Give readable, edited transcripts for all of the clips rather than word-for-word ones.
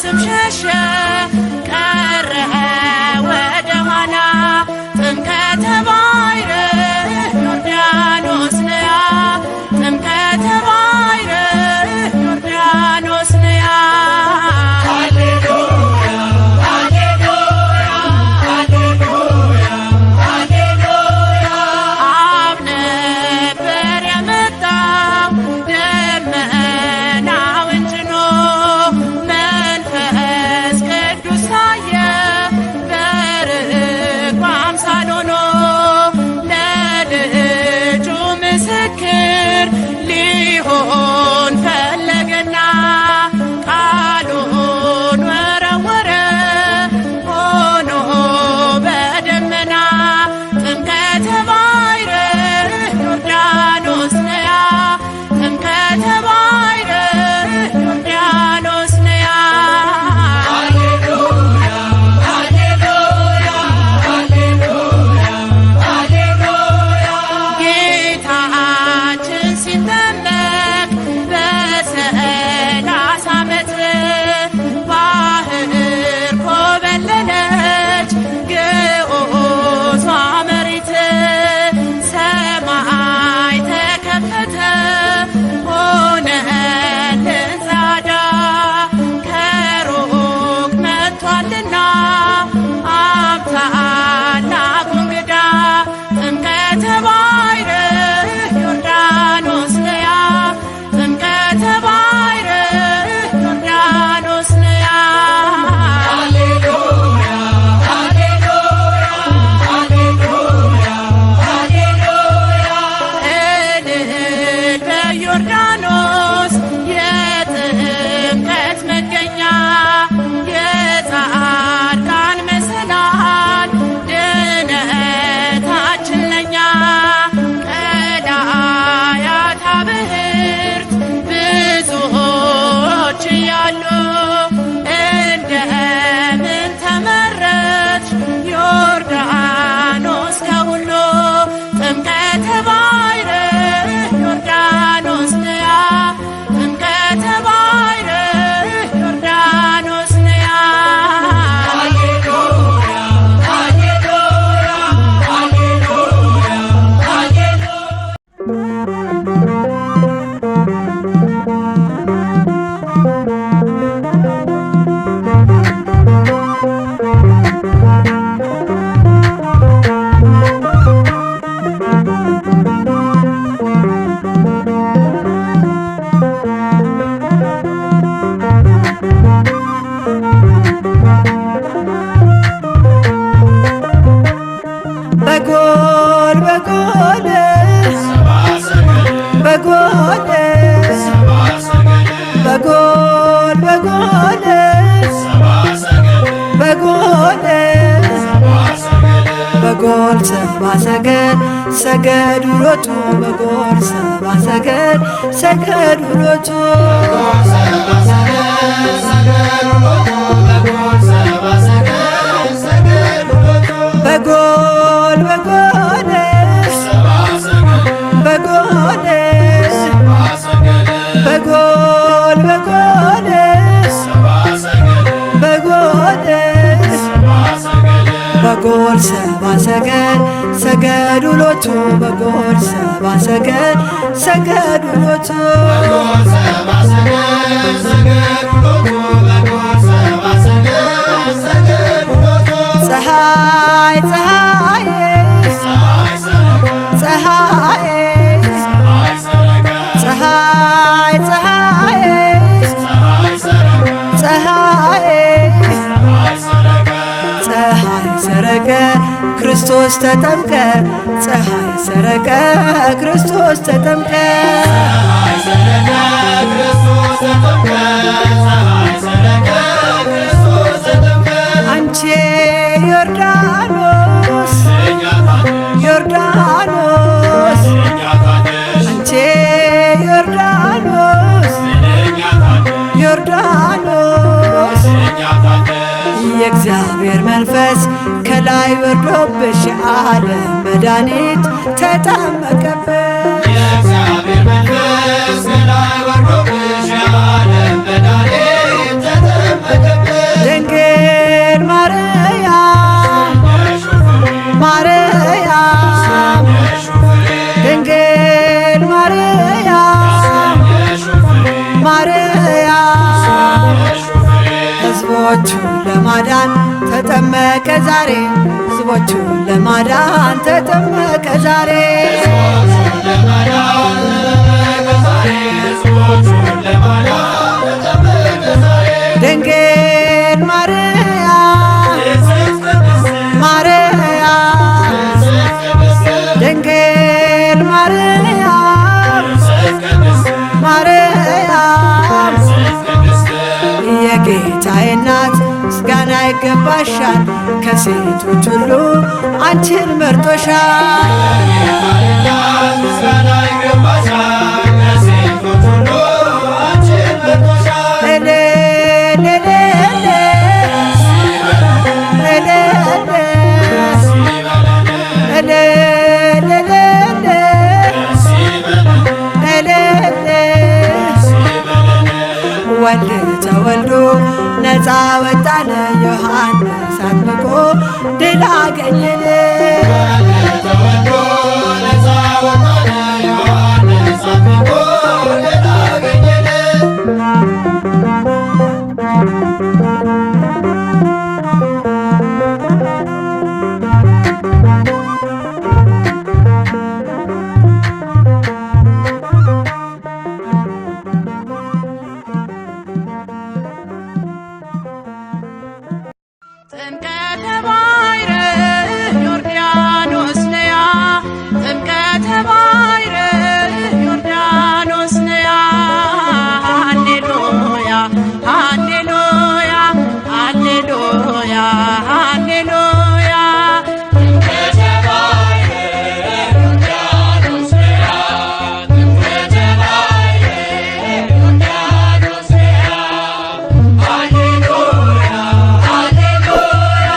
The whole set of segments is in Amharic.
ዲያብሎስም ሸሸ ቀረ ወደ ኋላ ጥምቀተ ባሕረ ዮርዳኖስ ነያ ጥምቀተ ባሕረ ዮርዳኖስ ነያ በጎል ሰብአ ሰገል ሰገዱ ሎቱ በጎል ሰብአ ሰገል ሰገዱ ሎቱ በጎል በጎል በጎል በጎል በጎል በጎል በጎል ሰብአ ሰገል ሰገዱ ሎቱ በጎል ሰብአ ሰገል ሰገዱ ሎቱ ፀሐይ ፀሐይ ፀሐይ ፀሐይ ፀሐይ ፀሐይ ሰረቀ ክርስቶስ ተጠምቀ ፀሐይ ሰረቀ ክርስቶስ ተጠምቀ አንቺ ዮርዳኖስ ዮርዳኖስ አንቺ ዮርዳኖስ ዮርዳኖስ የእግዚአብሔር መንፈስ ከላይ ወርዶብሽ የዓለም መድኃኒት ተጠመቀብሽ የእግዚአብሔር መንፈስ ከላይ ወርዶብሽ የዓለም መድኃኒት ተጠመቀብሽ ተጠመቀ ዛሬ ሕዝቦቹን ለማዳን ተጠመቀ ዛሬ ድንግል ማርያም ማርያም ድንግል ማርያም ማርያም የጌታዬ እናት ምስጋና ይገባሻል ከሴቶች ሁሉ አንቺን መርጦሻል ወልድ ተወልዶ ነፃ ወጣነ ዮሐንስ አጥምቆ ድል አገኘን ጥምቀተ ባሕር ዮርዳኖስ ነያ ጥምቀተ ባሕር ዮርዳኖስ ነያ ሃሌሉያ ሃሌሉያ ሃሌሉያ ሃሌሉያ ጥምቀተ ባሕር ዮርዳኖስ ነያ ጥምቀተ ባሕር ዮርዳኖስ ነያ ሃሌሉያ ሃሌሉያ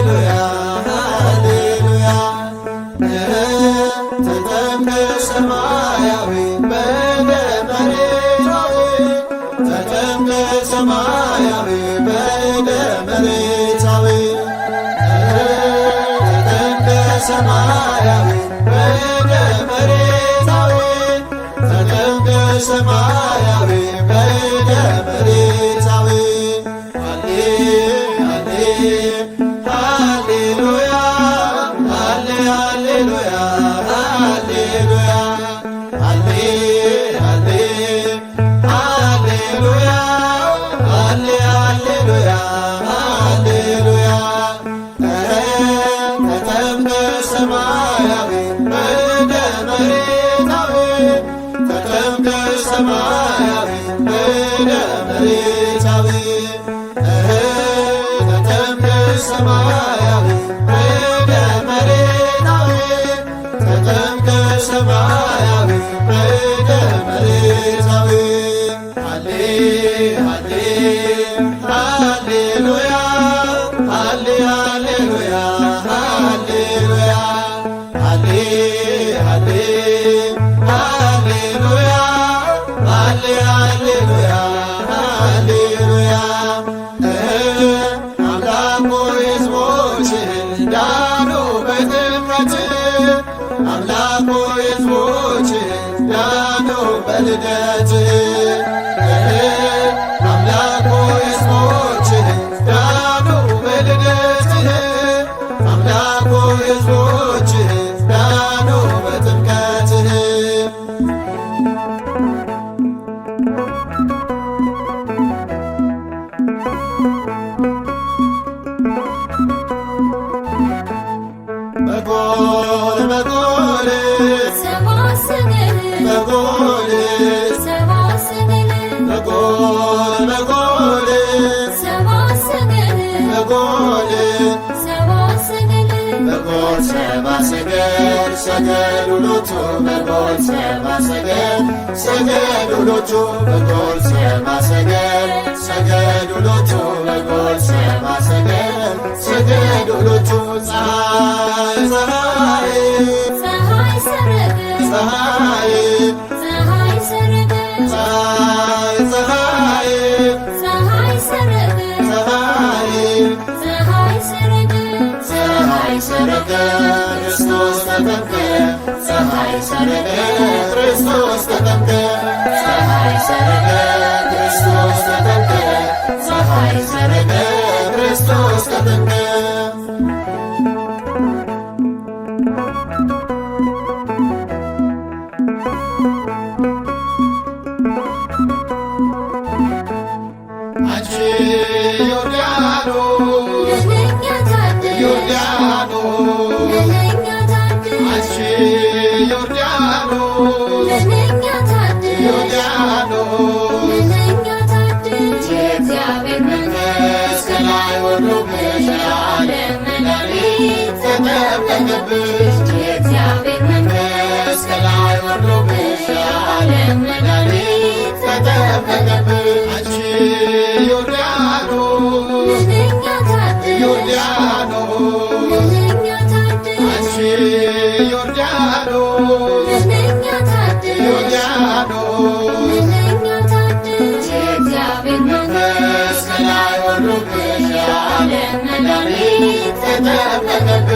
ሃሌሉያ ሃሌሉያ ተጠምቀ ሰማያዊ በደመ መሬታዊ ተጠምቀ ሰማያዊ በደመ መሬታዊ ተጠምቀ ሰማያዊ በደመ መሬታዊ ተጠምቀ ሰማያዊ በደመ መሬታዊ ሃሌሉያ ሃሌሉያ ሃሌሉያ ሃሌሉያ ሃሌሉያ ሃሌሉያ ተጠምቀ ሰማያዊ በደመ መሬታዊ ተጠምቀ ሰማያዊ በደመ መሬታዊ ተጠምቀ ሰማያዊ በደመ መሬታዊ ተጠምቀ ሰማያዊ በደመ መሬታዊ ሃሌሉያ ሃሌሉያ ሃሌሉያ ሃሌሉያ ሃሌሉያ ሃሌሉያ ሃሌሉያ አምላክ ሆይ ሕዝቦችህን ዳኑ በጥምቀት አምላክ ሆይ ሕዝቦችህን ዳኑ በልደት አምላክ ሆይ ሕዝቦችህን ዳኑ በልደት አምላክ ሆይ ሕዝቦችህን ዳኑ በጥምቀትህ በጎል በጎል በጎል በጎል በጎል በጎል በጎል ሰብአ ሰገል ሰገዱ ሎቱ በጎል ሰብአ ሰገል ሰገዱ ሎቱ በጎል ሰብአ ሰገል ሰገዱ ሎቱ በጎል ሰብአ ሰገል ሰገዱ ሎቱ ፀሐይ ፀሐይ ፀሐይ ሰረገ ፀሐይ ፀሐይ ፀሐይ ሰረገ ፀሐይ ሰረገ ክርስቶስ ተጠምቀ ፀሐይ ሰረገ ክርስቶስ ተጠምቀ ፀሐይ ሰረገ ክርስቶስ ተጠምቀ ፀሐይ ሰረገ ክርስቶስ ተጠምቀ አንቺ ዮርዳኖስ ዮርዳኖስ አንቺ ዮርዳኖስ ዮርዳኖስ የእግዚአብሔር መንፈስ ከላይ ወርዶብሽ የዓለም መድኃኒት ተጠመቀብሽ የእግዚአብሔር መንፈስ ከላይ ወርዶብሽ የዓለም መድኃኒት ተጠመቀብሽ አንቺ ዮርዳኖስ ዮርዳኖስ አንቺ ዮርዳኖስ ዮርዳኖስ የእግዚአብሔር መንፈስ ከላይ ወርዶብሽ የዓለም መድኃኒት ተጠመቀብሽ